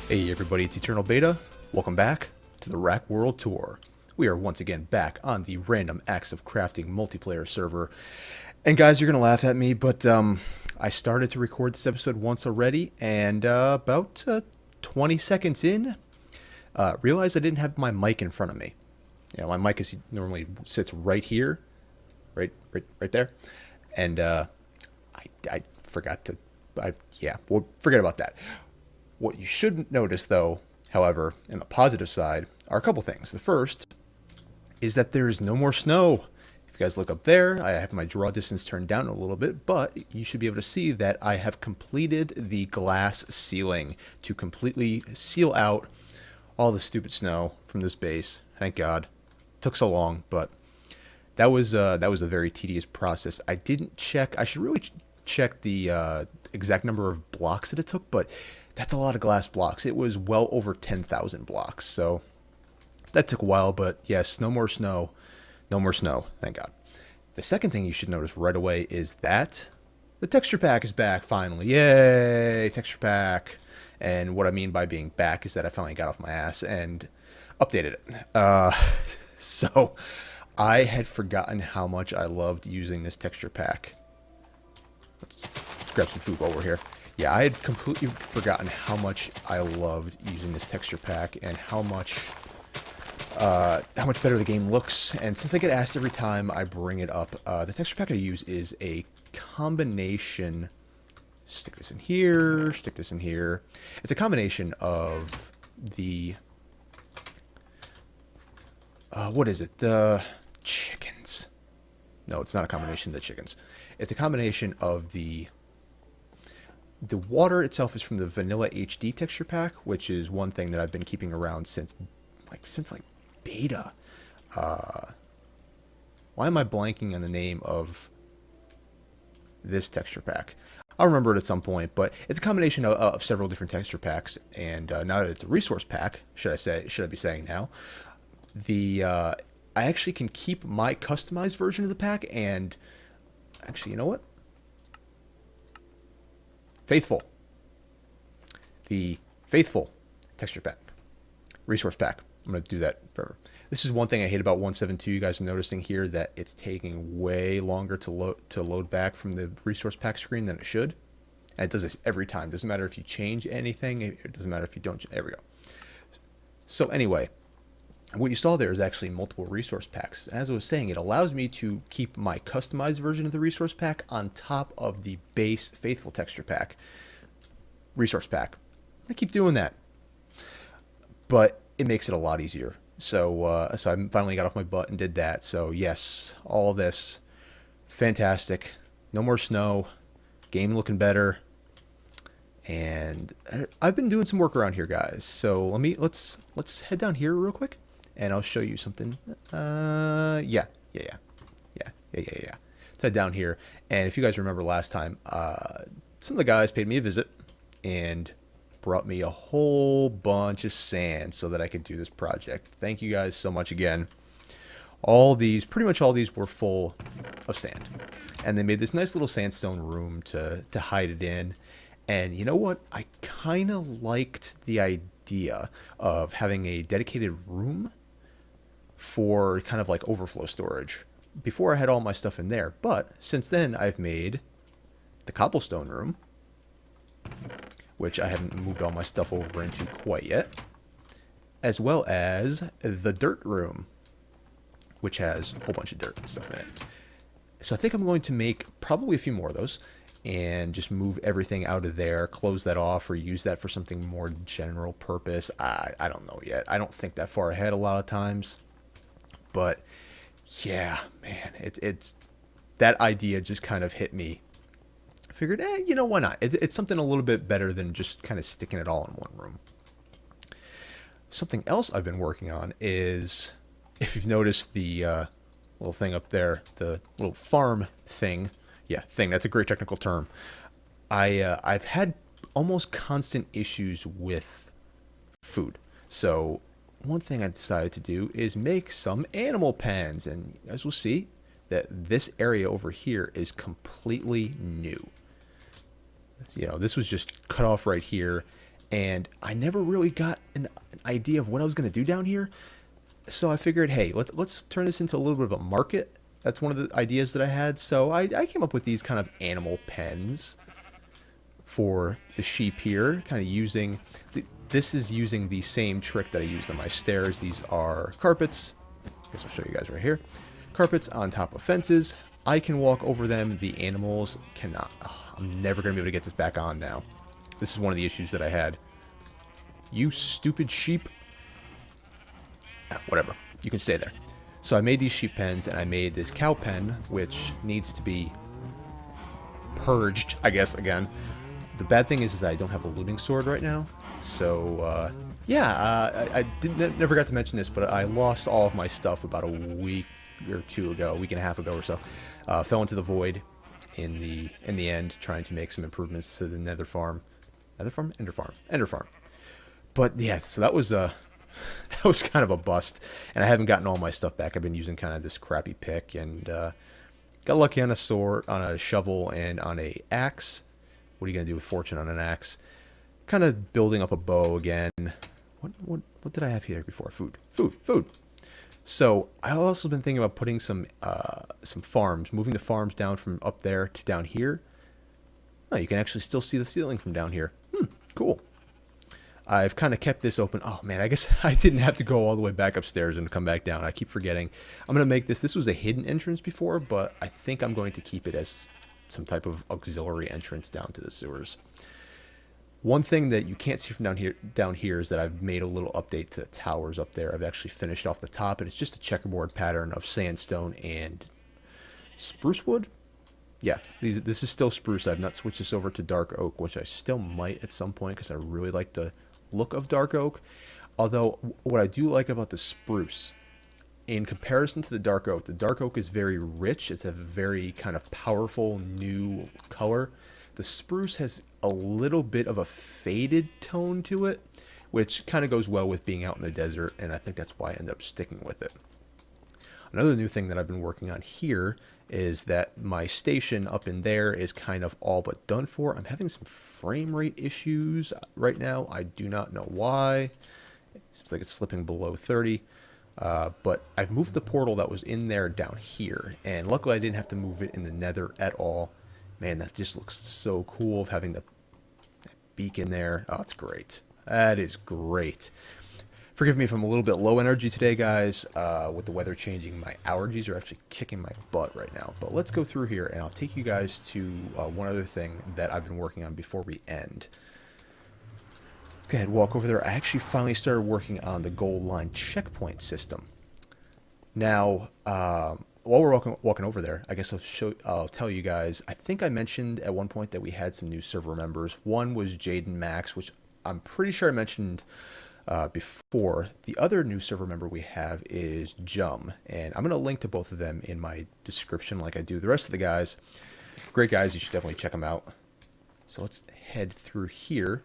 Hey everybody, it's EternalBeta. Welcome back to the RAC World Tour. We are once again back on the Random Acts of Crafting multiplayer server. And guys, you're going to laugh at me, but I started to record this episode once already, and about 20 seconds in, realized I didn't have my mic in front of me. You know, my mic normally sits right here, right there, and I forgot to, yeah, well, forget about that. What you should notice, though, however, in the positive side, are a couple things. The first is that there is no more snow. If you guys look up there, I have my draw distance turned down a little bit, but you should be able to see that I have completed the glass ceiling to completely seal out all the stupid snow from this base. Thank God. It took so long, but that was a very tedious process. I didn't check. I should really check the exact number of blocks that it took, but that's a lot of glass blocks. It was well over 10,000 blocks, so that took a while, but yes, no more snow. No more snow, thank God. The second thing you should notice right away is that the texture pack is back finally. Yay, texture pack. And what I mean by being back is that I finally got off my ass and updated it. So I had forgotten how much I loved using this texture pack. Let's grab some food while we're here. Yeah, I had completely forgotten how much I loved using this texture pack and how much better the game looks. And since I get asked every time I bring it up, the texture pack I use is a combination. Stick this in here, stick this in here. It's a combination of the what is it? The chickens. No, it's not a combination of the chickens. It's a combination of the water itself is from the Vanilla HD texture pack, which is one thing that I've been keeping around since beta. Why am I blanking on the name of this texture pack? I'll remember it at some point, but it's a combination of several different texture packs, and now that it's a resource pack, should I be saying now, I actually can keep my customized version of the pack, and actually, you know what? The Faithful texture pack. Resource pack. I'm going to do that forever. This is one thing I hate about 1.7.2. You guys are noticing here that it's taking way longer to load back from the resource pack screen than it should. And it does this every time. Doesn't matter if you change anything. It doesn't matter if you don't. There we go. So anyway, what you saw there is actually multiple resource packs. As I was saying, it allows me to keep my customized version of the resource pack on top of the base Faithful texture pack. Resource pack. I'm going to keep doing that. But it makes it a lot easier. So I finally got off my butt and did that. So yes, all this, fantastic. No more snow. Game looking better. And I've been doing some work around here, guys. So let's head down here real quick, and I'll show you something. Yeah. Let's head down here. And if you guys remember last time, some of the guys paid me a visit and brought me a whole bunch of sand so that I could do this project. Thank you guys so much again. Pretty much all these were full of sand. And they made this nice little sandstone room to hide it in. And you know what? I kind of liked the idea of having a dedicated room for kind of like overflow storage. Before I had all my stuff in there. But since then, I've made the cobblestone room, which I haven't moved all my stuff over into quite yet, as well as the dirt room, which has a whole bunch of dirt and stuff in it. So I think I'm going to make probably a few more of those and just move everything out of there, close that off, or use that for something more general purpose. I don't know yet. I don't think that far ahead a lot of times. But yeah, man, it's that idea just kind of hit me. Figured, you know, why not? It's something a little bit better than just kind of sticking it all in one room. Something else I've been working on is, if you've noticed the little thing up there, the little farm thing. Yeah, thing. That's a great technical term. I've had almost constant issues with food. So one thing I decided to do is make some animal pens. And as we'll see, that this area over here is completely new. You know, this was just cut off right here, and I never really got an idea of what I was going to do down here. So I figured, hey, let's turn this into a little bit of a market. That's one of the ideas that I had. So I came up with these kind of animal pens for the sheep here, kind of using this is using the same trick that I used on my stairs. These are carpets. I guess I'll show you guys right here. Carpets on top of fences. I can walk over them. The animals cannot. Oh, I'm never going to be able to get this back on now. This is one of the issues that I had. You stupid sheep. Whatever. You can stay there. So I made these sheep pens, and I made this cow pen, which needs to be purged, I guess, again. The bad thing is that I don't have a looting sword right now. So, yeah, I never got to mention this, but I lost all of my stuff about a week or two ago, a week and a half ago or so. Fell into the void in the end, trying to make some improvements to the nether farm. Nether farm? Ender farm. Ender farm. But, yeah, so that was that was kind of a bust, and I haven't gotten all my stuff back. I've been using kind of this crappy pick, and got lucky on a sword, on a shovel, and on a axe. What are you going to do with fortune on an axe? Kind of building up a bow again. What did I have here before? Food. So I've also been thinking about putting some farms, moving the farms down from up there to down here. Oh, you can actually still see the ceiling from down here. Cool. I've kind of kept this open. Oh man, I guess I didn't have to go all the way back upstairs and come back down. I keep forgetting. I'm going to make this. This was a hidden entrance before, but I think I'm going to keep it as some type of auxiliary entrance down to the sewers. One thing that you can't see from down here is that I've made a little update to the towers up there. I've actually finished off the top, and it's just a checkerboard pattern of sandstone and spruce wood. Yeah, this is still spruce. I've not switched this over to dark oak, which I still might at some point because I really like the look of dark oak. Although what I do like about the spruce, in comparison to the dark oak is very rich. It's a very kind of powerful new color. The spruce has a little bit of a faded tone to it, which kind of goes well with being out in the desert, and I think that's why I end up sticking with it. Another new thing that I've been working on here is that my station up in there is kind of all but done for. I'm having some frame rate issues right now. I do not know why. It seems like it's slipping below 30. But I've moved the portal that was in there down here, and luckily I didn't have to move it in the nether at all. Man, that just looks so cool of having that beacon there. Oh, it's great. That is great. Forgive me if I'm a little bit low energy today, guys. With the weather changing, my allergies are actually kicking my butt right now. But let's go through here, and I'll take you guys to one other thing that I've been working on before we end. Let's go ahead and walk over there. I actually finally started working on the goal line checkpoint system. Now, while we're walking over there, I guess I'll tell you guys, I think I mentioned at one point that we had some new server members. One was Jaden Max, which I'm pretty sure I mentioned before. The other new server member we have is Jum, and I'm going to link to both of them in my description like I do the rest of the guys. Great guys, you should definitely check them out. So let's head through here,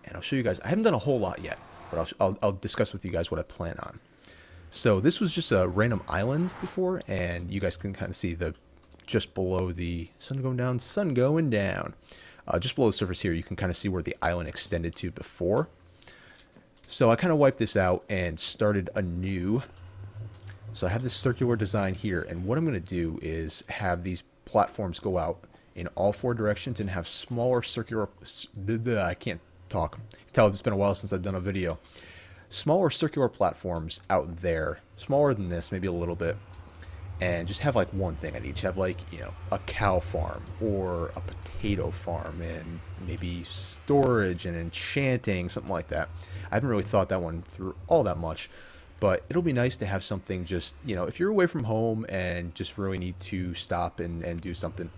and I'll show you guys. I haven't done a whole lot yet, but I'll discuss with you guys what I plan on. So this was just a random island before, and you guys can kind of see just below the sun going down. Just below the surface here, you can kind of see where the island extended to before. So I kind of wiped this out and started anew. So I have this circular design here, and what I'm going to do is have these platforms go out in all four directions and have smaller circular... I can't talk. Tell it's been a while since I've done a video. Smaller circular platforms out there, smaller than this, maybe a little bit, and just have like one thing at each. Have like, you know, a cow farm or a potato farm, and maybe storage and enchanting, something like that. I haven't really thought that one through all that much, but it'll be nice to have something just, you know, if you're away from home and just really need to stop and do something,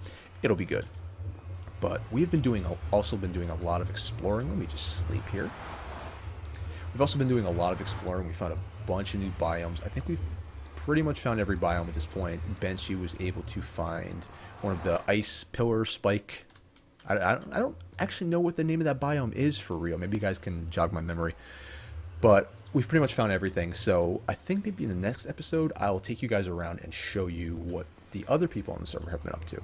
it'll be good. But we've been also been doing a lot of exploring. Let me just sleep here. We've also been doing a lot of exploring. We found a bunch of new biomes. I think we've pretty much found every biome at this point. Benchy was able to find one of the ice pillar spike. I don't actually know what the name of that biome is for real. Maybe you guys can jog my memory. But we've pretty much found everything. So I think maybe in the next episode, I'll take you guys around and show you what the other people on the server have been up to.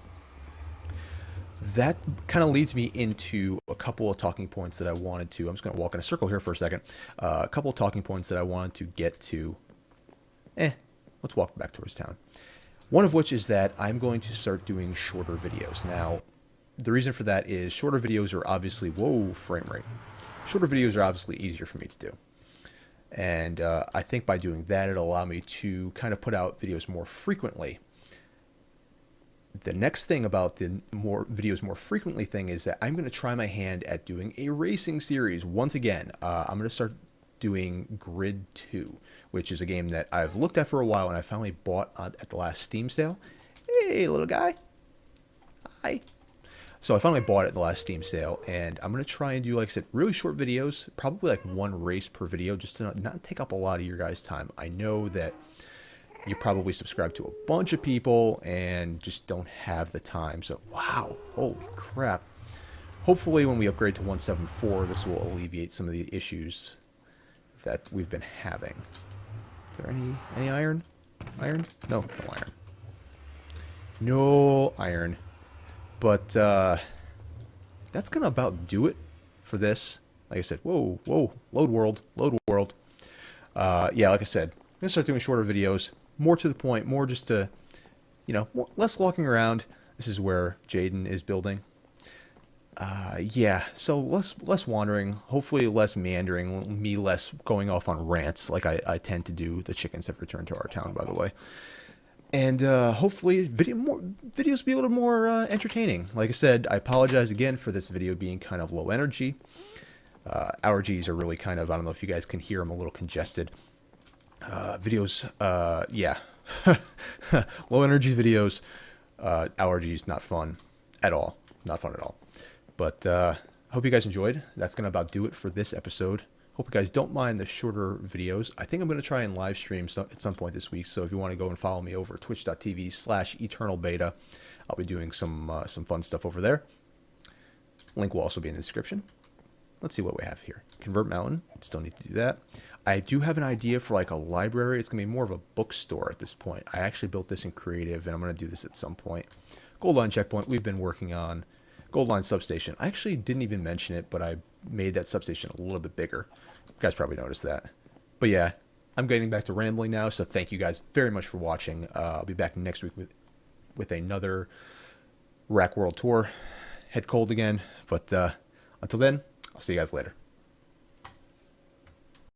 that kind of leads me into a couple of talking points that I wanted to. I'm just going to walk in a circle here for a second. A couple of talking points that I wanted to get to. Let's walk back towards town. One of which is that I'm going to start doing shorter videos. Now, the reason for that is shorter videos are obviously, whoa, frame rate. Shorter videos are obviously easier for me to do. And I think by doing that, it'll allow me to kind of put out videos more frequently. The next thing about the more videos more frequently thing is that I'm going to try my hand at doing a racing series. Once again, I'm going to start doing Grid 2, which is a game that I've looked at for a while and I finally bought at the last Steam sale. Hey, little guy. Hi. So I finally bought it at the last Steam sale, and I'm going to try and do, like I said, really short videos, probably like one race per video, just to not take up a lot of your guys' time. I know that you probably subscribe to a bunch of people and just don't have the time. So, wow, holy crap. Hopefully when we upgrade to 174, this will alleviate some of the issues that we've been having. Is there any iron? Iron? No, no iron. No iron. But that's going to about do it for this. Like I said, whoa, load world. Yeah, like I said, I'm going to start doing shorter videos, more to the point, more just to, less walking around. This is where Jaden is building. Yeah, so less wandering, hopefully less meandering, me less going off on rants like I tend to do. The chickens have returned to our town, by the way. And hopefully videos be a little more entertaining. Like I said, I apologize again for this video being kind of low energy. Allergies are really kind of, I don't know if you guys can hear, I'm a little congested. Yeah. Low energy videos, allergies, not fun at all. Not fun at all. But hope you guys enjoyed. That's going to about do it for this episode. Hope you guys don't mind the shorter videos. I think I'm going to try and live stream at some point this week. So if you want to go and follow me over twitch.tv/EternalBeta, I'll be doing some fun stuff over there. Link will also be in the description. Let's see what we have here. Convert Mountain. Still need to do that. I do have an idea for like a library. It's going to be more of a bookstore at this point. I actually built this in creative and I'm going to do this at some point. Gold Line Checkpoint. We've been working on Gold Line Substation. I actually didn't even mention it, but I made that substation a little bit bigger. You guys probably noticed that. But yeah, I'm getting back to rambling now, so thank you guys very much for watching. I'll be back next week with another RAC World Tour. Head cold again, but until then, I'll see you guys later.